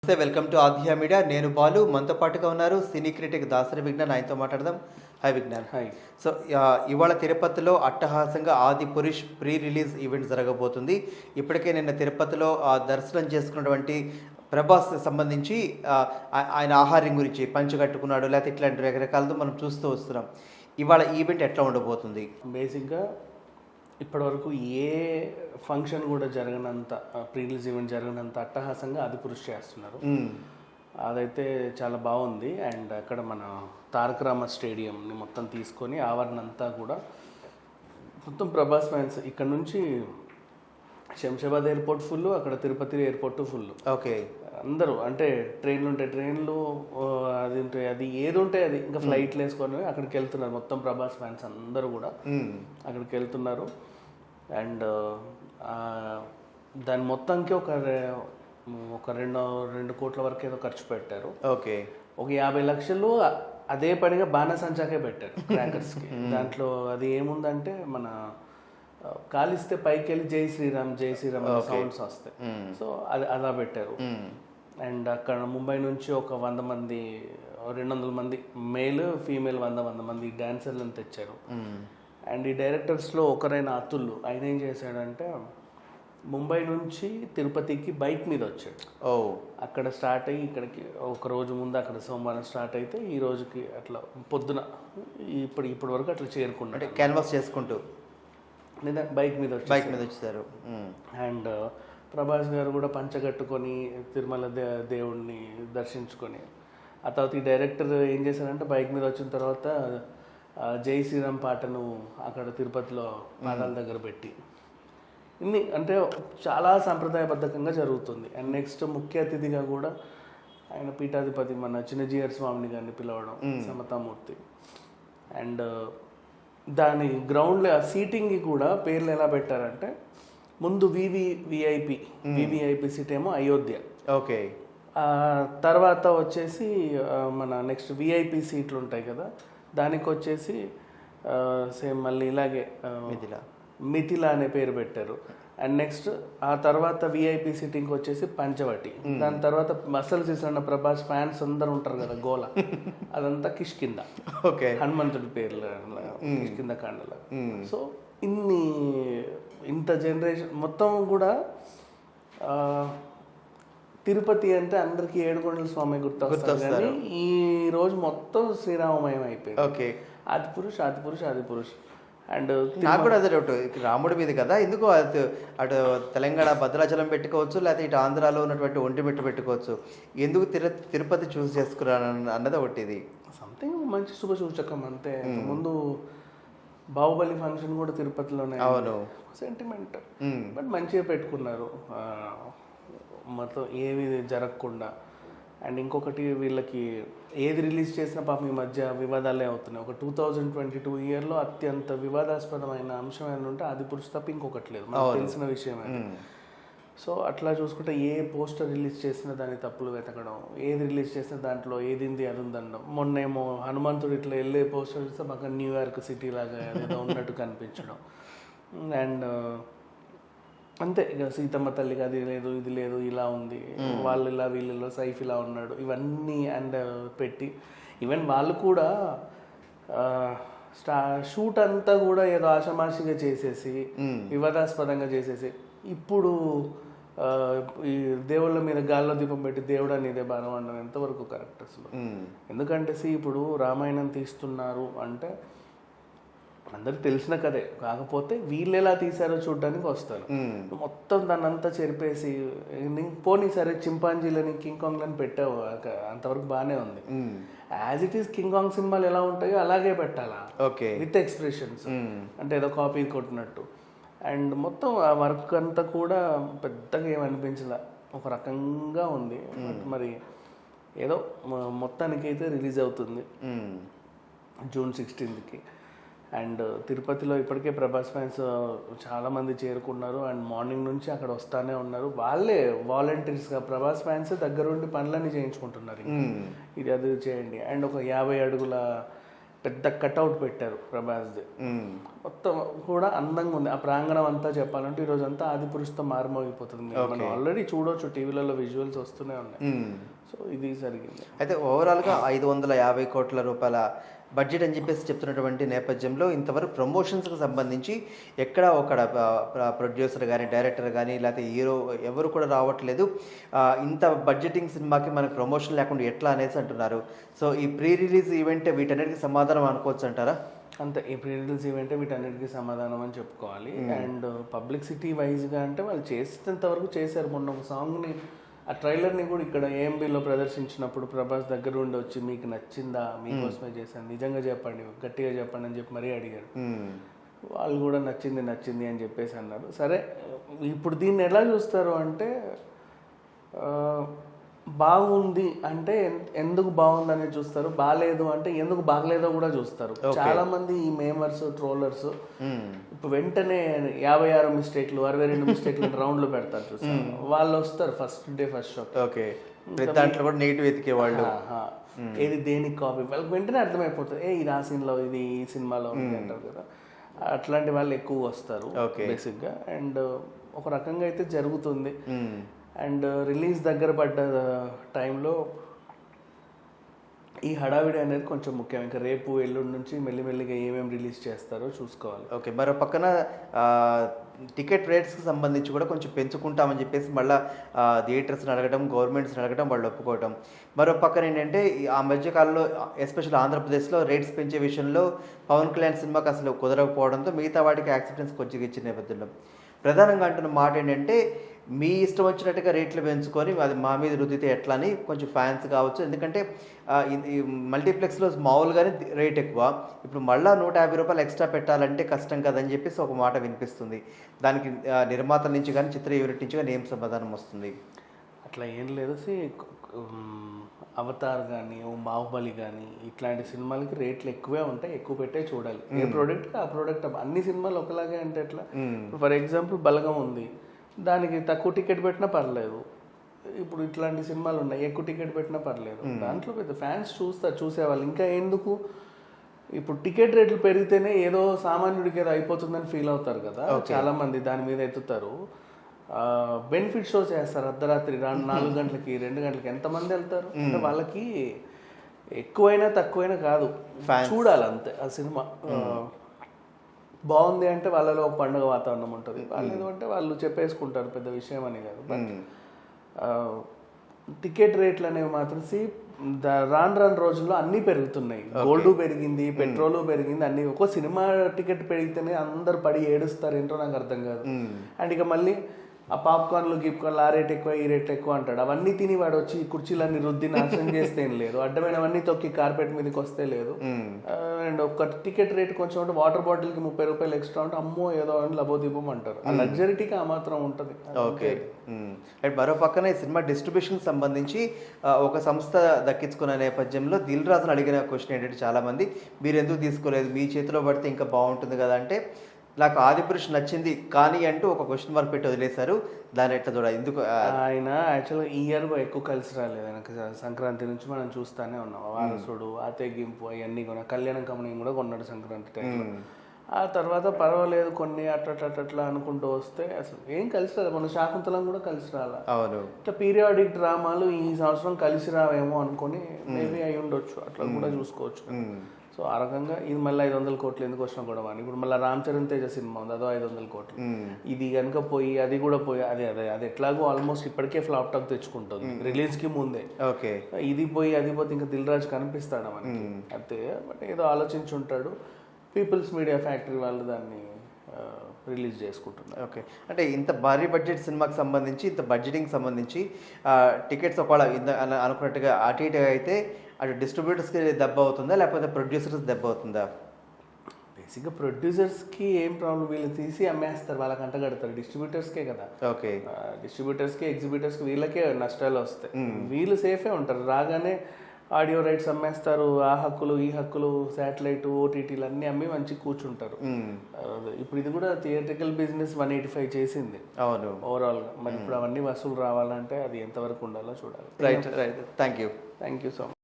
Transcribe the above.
నమస్తే, welcome to ఆధ్యా media. నేను బాలు, మనతో పాటుగా ఉన్నారు సినీ క్రిటిక్ దాసరి విజ్ఞాన్. ఆయనతో మాట్లాడదాం. హాయ్ విజ్ఞాన్. హాయ్. సో ఇవాళ తిరుపతిలో అట్టహాసంగా ఆది పురుష్ ప్రీ రిలీజ్ ఈవెంట్ జరగబోతుంది. ఇప్పటికే నిన్న తిరుపతిలో దర్శనం చేసుకున్నటువంటి ప్రభాస్ సంబంధించి ఆయన ఆహార్యం గురించి పంచగట్టుకున్నాడు, లేకపోతే ఇట్లాంటి రకరకాలతో మనం చూస్తూ వస్తున్నాం. ఇవాళ ఈవెంట్ ఎట్లా ఉండబోతుంది? బేసిక్గా ఇప్పటివరకు ఏ ఫంక్షన్ కూడా జరగనంత, ప్రీ రిలీజ్ ఈవెంట్ జరగనంత అట్టహాసంగా అది పురుష్ చేస్తున్నారు. అదైతే చాలా బాగుంది. అండ్ అక్కడ మన తారక రామ స్టేడియంని మొత్తం తీసుకొని ఆవరణ అంతా కూడా మొత్తం ప్రభాస్ ఫ్యాన్స్. ఇక్కడ నుంచి శంషాబాద్ ఎయిర్పోర్ట్ ఫుల్, అక్కడ తిరుపతి ఎయిర్పోర్ట్ ఫుల్. ఓకే, అందరూ అంటే ట్రైన్లు ఉంటాయి, ట్రైన్లు అది ఉంటాయి, అది ఏది ఉంటే అది ఇంకా ఫ్లైట్లు వేసుకొని అక్కడికి వెళ్తున్నారు. మొత్తం ప్రభాస్ ఫ్యాన్స్ అందరూ కూడా అక్కడికి వెళ్తున్నారు. అండ్ దాని మొత్తానికి ఒక 2 కోట్ల వరకు ఏదో ఖర్చు పెట్టారు. ఓకే, ఒక 50 లక్షలు అదే పనిగా బాణసంచాకే పెట్టారు క్రాకర్స్కి. దాంట్లో అది ఏముందంటే మన కాలిస్తే పైకి వెళ్ళి జై శ్రీరామ్ జై శ్రీరామ్ సౌండ్స్ వస్తాయి. సో అది అలా పెట్టారు. అండ్ అక్కడ ముంబై నుంచి ఒక 100 మంది 200 మంది మేల్ ఫీమేల్ 100 మంది డాన్సర్లను తెచ్చారు. అండ్ ఈ డైరెక్టర్స్లో ఒకరైన అతుల్ ఆయన ఏం చేశాడంటే ముంబై నుంచి తిరుపతికి బైక్ మీద వచ్చాడు. అక్కడ స్టార్ట్ అయ్యి ఇక్కడికి ఒక రోజు ముందు అక్కడ సోమవారం స్టార్ట్ అయితే ఈ రోజుకి అట్లా పొద్దున ఇప్పటి వరకు అట్లా చేరుకున్నాడు. క్యాన్వాస్ చేసుకుంటూ బైక్ మీద వచ్చారు. అండ్ ప్రభాస్ గారు కూడా పంచగట్టుకొని తిరుమల దేవుణ్ణి దర్శించుకొని ఆ తర్వాత ఈ డైరెక్టర్ ఏం చేశారంటే బైక్ మీద వచ్చిన తర్వాత జై శ్రీరామ్ పాటను అక్కడ తిరుపతిలో పాదాల దగ్గర పెట్టి ఇన్ని అంటే చాలా సాంప్రదాయబద్ధంగా జరుగుతుంది. అండ్ నెక్స్ట్ ముఖ్య అతిథిగా కూడా ఆయన పీఠాధిపతి మన చిన్నజీయర్ స్వామిని గారిని పిలవడం, సమతామూర్తి. అండ్ దాని గ్రౌండ్లో సీటింగ్కి కూడా పేర్లు ఎలా పెట్టారంటే ముందు వివిఐపి సీట్ ఏమో అయోధ్య. ఓకే, తర్వాత వచ్చేసి మన నెక్స్ట్ విఐపి సీట్లు ఉంటాయి కదా, దానికి వచ్చేసి సేమ్ మళ్ళీ ఇలాగే మిథిలా అనే పేరు పెట్టారు. అండ్ నెక్స్ట్ ఆ తర్వాత విఐపి సిట్టింగ్ వచ్చేసి పంచవటి. దాని తర్వాత అసలు చూసిన ప్రభాస్ ఫ్యాన్స్ అందరు ఉంటారు కదా గోల, అదంతా కిష్కింద. ఓకే, హనుమంతుడి పేర్లు కిష్కింద కాండల. సో ఇంత జనరేషన్ మొత్తం కూడా తిరుపతి అంటే అందరికి ఏడుకొండల స్వామి గుర్తొస్తారు, కానీ ఈ రోజు మొత్తం శ్రీరామమయం అయిపోయింది. ఓకే, ఆది పురుష్. అండ్ నాకు కూడా అదే డౌట్, రాముడి మీద కదా, ఎందుకు అటు తెలంగాణ భద్రాచలం పెట్టుకోవచ్చు, లేకపోతే ఇటు ఆంధ్రాలో ఉన్నటువంటి ఒంటిమిట్ట పెట్టుకోవచ్చు, ఎందుకు తిరుపతి చూస్ చేసుకున్నాను అన్నది ఒకటి. ఇది సంథింగ్ మంచి శుభసూచకం అంతే. ముందు బాహుబలి ఫంక్షన్ కూడా తిరుపతిలోనే. అవును, సెంటిమెంట్, బట్ మంచిగా పెట్టుకున్నారు మొత్తం ఏవి జరగకుండా. అండ్ ఇంకొకటి వీళ్ళకి ఏది రిలీజ్ చేసినా పాపం ఈ మధ్య వివాదాలే అవుతున్నాయి. ఒక 2022 ఇయర్లో అత్యంత వివాదాస్పదమైన అంశం ఏమైనా ఉంటే ఆది పురుష్ తప్ప ఇంకొకటి లేదు, మనకు తెలిసిన విషయమే. సో అట్లా చూసుకుంటే ఏ పోస్టర్ రిలీజ్ చేసినా దాన్ని తప్పులు వెతకడం, ఏది రిలీజ్ చేసినా దాంట్లో ఏదింది అది ఉందనడం. మొన్నేమో హనుమంతుడు ఇట్లా వెళ్ళే పోస్టర్ ఇస్తే మాకు న్యూయార్క్ సిటీ లాగా ఏదో ఉన్నట్టు కనిపించడం. అండ్ అంతే, ఇక సీతమ్మ తల్లికి అది లేదు ఇది లేదు ఇలా ఉంది, వాళ్ళు ఇలా వీళ్ళలో సైఫ్ ఇలా ఉన్నాడు, ఇవన్నీ అండ్ పెట్టి ఈవెన్ వాళ్ళు కూడా షూట్ అంతా కూడా ఏదో ఆషమాషిగా చేసేసి వివాదాస్పదంగా చేసేసి ఇప్పుడు ఈ దేవుళ్ళ మీద గాల్లో దీపం పెట్టి దేవుడు అనేదే బాణం అనడం ఎంతవరకు కరెక్ట్ అసలు? ఎందుకంటే ఇప్పుడు రామాయణం తీస్తున్నారు అంటే అందరికి తెలిసిన కదే, కాకపోతే వీళ్ళు ఎలా తీసారో చూడడానికి వస్తారు. మొత్తం దాన్ని అంతా చెరిపేసి పోనీ సరే చింపాంజీలని కింగ్ కాంగ్లని పెట్టావు, అంతవరకు బాగానే ఉంది. As it is king Kong సినిమాలు ఎలా ఉంటాయో అలాగే పెట్టాలా, విత్ ఎక్స్ప్రెషన్స్, అంటే ఏదో కాపీ కొట్టినట్టు. అండ్ మొత్తం ఆ వర్క్ అంతా కూడా పెద్దగా ఏమనిపించలే, ఒక రకంగా ఉంది. మరి ఏదో మొత్తానికి అయితే రిలీజ్ అవుతుంది June 16th. అండ్ తిరుపతిలో ఇప్పటికే ప్రభాస్ ఫ్యాన్స్ చాలామంది చేరుకున్నారు. అండ్ మార్నింగ్ నుంచి అక్కడ వస్తానే ఉన్నారు. వాళ్ళే వాలంటీర్స్గా ప్రభాస్ ఫ్యాన్స్ దగ్గరుండి పనులన్నీ చేయించుకుంటున్నారు. ఇది అది చేయండి. అండ్ ఒక 50 అడుగుల పెద్ద కట్అవుట్ పెట్టారు ప్రభాస్ది. మొత్తం కూడా అందంగా ఉంది. ఆ ప్రాంగణం అంతా చెప్పాలంటే ఈ రోజు అంతా ఆదిపురుషుతో మారుమోగిపోతుంది. మనం ఆల్రెడీ చూడొచ్చు, టీవీలలో విజువల్స్ వస్తూనే ఉన్నాయి. సో ఇది జరిగింది. అయితే ఓవరాల్గా 550 కోట్ల రూపాయల బడ్జెట్ అని చెప్పేసి చెప్తున్నటువంటి నేపథ్యంలో ఇంతవరకు ప్రమోషన్స్కి సంబంధించి ఎక్కడ ఒక ప్రొడ్యూసర్ కానీ డైరెక్టర్ కానీ లేకపోతే హీరో ఎవరు కూడా రావట్లేదు. ఇంత బడ్జెటింగ్ సినిమాకి మనకు ప్రమోషన్ లేకుండా ఎట్లా అనేసి అంటున్నారు. సో ఈ ప్రీ రిలీజ్ ఈవెంట్ వీటన్నిటికీ సమాధానం అనుకోవచ్చు అంటారా? అంతే, ఈ ప్రీ రిలీజ్ ఈవెంట్ వీటన్నిటికీ సమాధానం అని చెప్పుకోవాలి. అండ్ పబ్లిసిటీ వైజ్గా అంటే వాళ్ళు చేసేంత వరకు చేశారు. మొన్న ఒక సాంగ్ని, ఆ ట్రైలర్ని కూడా ఇక్కడ ఏఎంబీలో ప్రదర్శించినప్పుడు ప్రభాస్ దగ్గర ఉండి వచ్చి మీకు నచ్చిందా, మీకోసమే చేశాను, నిజంగా చెప్పండి, గట్టిగా చెప్పండి అని చెప్పి మరీ అడిగారు. వాళ్ళు కూడా నచ్చింది అని చెప్పేసి అన్నారు. సరే, ఇప్పుడు దీన్ని ఎలా చూస్తారు అంటే బాగుంది అంటే ఎందుకు బాగుంది అనేది చూస్తారు, బాగాలేదు అంటే ఎందుకు బాగలేదో కూడా చూస్తారు. చాలా మంది ఈ మేమర్స్, ట్రోలర్స్ ఇప్పుడు వెంటనే 56 మిస్టేక్లు 62 మిస్టేక్లు రౌండ్లు పెడతారు చూస్తారు. వాళ్ళు వస్తారు first day first show. Okay, దాంట్లో కూడా నెగిటివ్ ఎతికేవాళ్ళు. ఏది దేనికి కాపీ, వాళ్ళకి వెంటనే అర్థమైపోతుంది, ఇది ఆ సీన్లో, ఇది ఈ సినిమాలో ఉంది అంటారు కదా. అట్లాంటి వాళ్ళు ఎక్కువ వస్తారు బేసిక్గా. అండ్ ఒక రకంగా అయితే జరుగుతుంది. అండ్ రిలీజ్ దగ్గర పడ్డ టైంలో ఈ హడావిడి అనేది కొంచెం ముఖ్యం. ఇంకా రేపు ఎల్లుండి నుంచి మెల్లిమెల్లిగా ఏమేమి రిలీజ్ చేస్తారో చూసుకోవాలి. ఓకే, మరో పక్కన టికెట్ రేట్స్కి సంబంధించి కూడా కొంచెం పెంచుకుంటామని చెప్పేసి మళ్ళీ థియేటర్స్ని అడగడం, గవర్నమెంట్స్ని అడగడం, వాళ్ళు ఒప్పుకోవడం. మరో పక్కన ఏంటంటే ఆ మధ్యకాలంలో ఎస్పెషల్ ఆంధ్రప్రదేశ్లో రేట్స్ పెంచే విషయంలో పవన్ కళ్యాణ్ సినిమాకి అసలు కుదరకపోవడంతో మిగతా వాటికి యాక్సెప్టెన్స్ కొంచెం ఇచ్చిన నేపథ్యంలో ప్రధానంగా అంటున్న మాట ఏంటంటే మీ ఇష్టం వచ్చినట్టుగా రేట్లు పెంచుకొని అది మా మీద రుద్దితే ఎట్లా అని కొంచెం ఫ్యాన్స్ కావచ్చు. ఎందుకంటే మల్టీప్లెక్స్లో మామూలుగానే రేట్ ఎక్కువ, ఇప్పుడు మళ్ళీ 150 రూపాయలు ఎక్స్ట్రా పెట్టాలంటే కష్టం కదని చెప్పేసి ఒక మాట వినిపిస్తుంది. దానికి నిర్మాతల నుంచి కానీ చిత్ర యూనిట్ నుంచి కానీ ఏం సమాధానం వస్తుంది? అట్లా ఏం లేదు. అవతార్ కానీ, బాహుబలి కానీ ఇట్లాంటి సినిమాలకి రేట్లు ఎక్కువే ఉంటాయి, ఎక్కువ పెట్టే చూడాలి. ఏ ప్రోడక్ట్కి ఆ ప్రోడక్ట్. అన్ని సినిమాలు ఒకలాగే అంటే ఎట్లా? ఫర్ ఎగ్జాంపుల్ బలగం ఉంది, దానికి తక్కువ టికెట్ పెట్టినా పర్లేదు. ఇప్పుడు ఇట్లాంటి సినిమాలు ఉన్నాయి, ఎక్కువ టికెట్ పెట్టినా పర్లేదు. దాంట్లో పెద్ద ఫ్యాన్స్ చూస్తారు, చూసేవాళ్ళు. ఇంకా ఎందుకు ఇప్పుడు టికెట్ రేట్లు పెరిగితేనే ఏదో సామాన్యుడికి ఏదో అయిపోతుందని ఫీల్ అవుతారు కదా చాలా మంది, దాని మీద ఎత్తుతారు. బెనిఫిట్ షో చేస్తారు అర్ధరాత్రి 4 గంటలకి 2 గంటలకి, ఎంతమంది వెళ్తారు అంటే వాళ్ళకి ఎక్కువైనా తక్కువైనా కాదు, చూడాలి అంతే. ఆ సినిమా బాగుంది అంటే వాళ్ళలో ఒక పండుగ వాతావరణం ఉంటుంది, వాళ్ళు అంటే వాళ్ళు చెప్పేసుకుంటారు, పెద్ద విషయం అని కాదు. బట్ టికెట్ రేట్లు అనేవి మాత్రం రాను రోజుల్లో అన్నీ పెరుగుతున్నాయి. గోల్డ్ పెరిగింది, పెట్రోలు పెరిగింది, అన్ని. ఒక సినిమా టికెట్ పెరిగితేనే అందరు పడి ఏడుస్తారు, ఏంటో నాకు అర్థం కాదు. అండ్ ఇక మళ్ళీ ఆ పాప్కార్న్లు గిప్కార్న్లు ఆ రేట్ ఎక్కువ ఈ రేట్ ఎక్కువ అంటాడు. అవన్నీ తిని వాడు వచ్చి కుర్చీలన్నీ రుద్ది నాశనం చేస్తే ఏం లేదు, అడ్డమైనవన్నీ తొక్కి కార్పెట్ మీదకి వస్తే లేదు. అండ్ ఒక టికెట్ రేట్ కొంచెం అంటే వాటర్ బాటిల్కి 30 రూపాయలు ఎక్స్ట్రా అంటే అమ్మో ఏదో అని లబోదీపం అంటారు. ఆ లగ్జరీటీకి ఆ మాత్రం ఉంటుంది. ఓకే, అండ్ మరో పక్కన ఈ సినిమా డిస్ట్రిబ్యూషన్ సంబంధించి ఒక సంస్థ దక్కించుకున్న నేపథ్యంలో దిల్ రాజును అడిగిన క్వశ్చన్ ఏంటంటే చాలామంది, మీరు ఎందుకు తీసుకోలేదు, మీ చేతిలో పడితే ఇంకా బాగుంటుంది కదా అంటే, నాకు ఆదిపురుష్ నచ్చింది కానీ అంటూ ఒక క్వశ్చన్ మార్క్ పెట్టి వదిలేశారు. దాని ఎట్లా చూడ ఎందుకు ఆయన యాక్చువల్గా ఈ ఇయర్ ఎక్కువ కలిసి రాలేదు. ఆయనకు సంక్రాంతి నుంచి మనం చూస్తూనే ఉన్నాం. వారసుడు, అతెగింపు అవన్నీ కూడా, కళ్యాణం కమనీయం కూడా కొన్నాడు సంక్రాంతి టైంలో. ఆ తర్వాత పర్వాలేదు కొన్ని అట్లా అనుకుంటూ వస్తే అసలు ఏం కలిసి రాలేదు. మన శాకుంతలం కూడా కలిసి రాలే. అవును, ఇట్లా పీరియాడిక్ డ్రామాలు ఈ సంవత్సరం కలిసి రావేమో అనుకుని మేబీ అయి ఉండొచ్చు, అట్లా కూడా చూసుకోవచ్చు. సో ఆ రకంగా ఇది మళ్ళీ 500 కోట్లు ఎందుకు వచ్చినా కూడా అని. ఇప్పుడు మళ్ళీ రామ్ చరణ్ తేజ సినిమా ఉంది, అదో 500 కోట్లు. ఇది కనుక పోయి అది కూడా పోయి అది ఎట్లాగో ఆల్మోస్ట్ ఇప్పటికే ఫ్లాప్ టాక్ తెచ్చుకుంటుంది రిలీజ్కి ముందే. ఓకే, ఇది పోయి అది పోతే ఇంకా దిల్ రాజు కనిపిస్తాడు మనకి అంతే. బట్ ఏదో ఆలోచించి ఉంటాడు. పీపుల్స్ మీడియా ఫ్యాక్టరీ వాళ్ళు దాన్ని రిలీజ్ చేసుకుంటున్నారు. ఓకే, అంటే ఇంత భారీ బడ్జెట్ సినిమాకి సంబంధించి, ఇంత బడ్జెటింగ్ సంబంధించి టికెట్స్ ఒకవేళ అనుకున్నట్టుగా అటు ఇటు అయితే అటు డిస్ట్రిబ్యూటర్స్కి దెబ్బ అవుతుందా లేకపోతే ప్రొడ్యూసర్స్ దెబ్బ అవుతుందా? బేసిక్గా ప్రొడ్యూసర్స్కి ఏం ప్రాబ్లం, వీళ్ళు తీసి అమ్మేస్తారు, వాళ్ళకి అంటగడతారు. డిస్ట్రిబ్యూటర్స్కే కదా. ఓకే, డిస్ట్రిబ్యూటర్స్కి ఎగ్జిబ్యూటర్స్కి వీళ్ళకే నష్టాలు వస్తాయి. వీళ్ళు సేఫే ఉంటారు. రాగానే ఆడియో రైట్స్ అమ్మేస్తారు, ఆ హక్కులు ఈ హక్కులు శాటిలైట్ ఓటీటీలు అన్నీ అమ్మి మంచి కూర్చుంటారు. ఇప్పుడు ఇది కూడా థియేట్రికల్ బిజినెస్ 185 చేసింది. అవును, ఓవరాల్గా. మరి ఇప్పుడు అవన్నీ వసూలు రావాలంటే అది ఎంతవరకు ఉండాలో చూడాలి. Right. Thank you so much.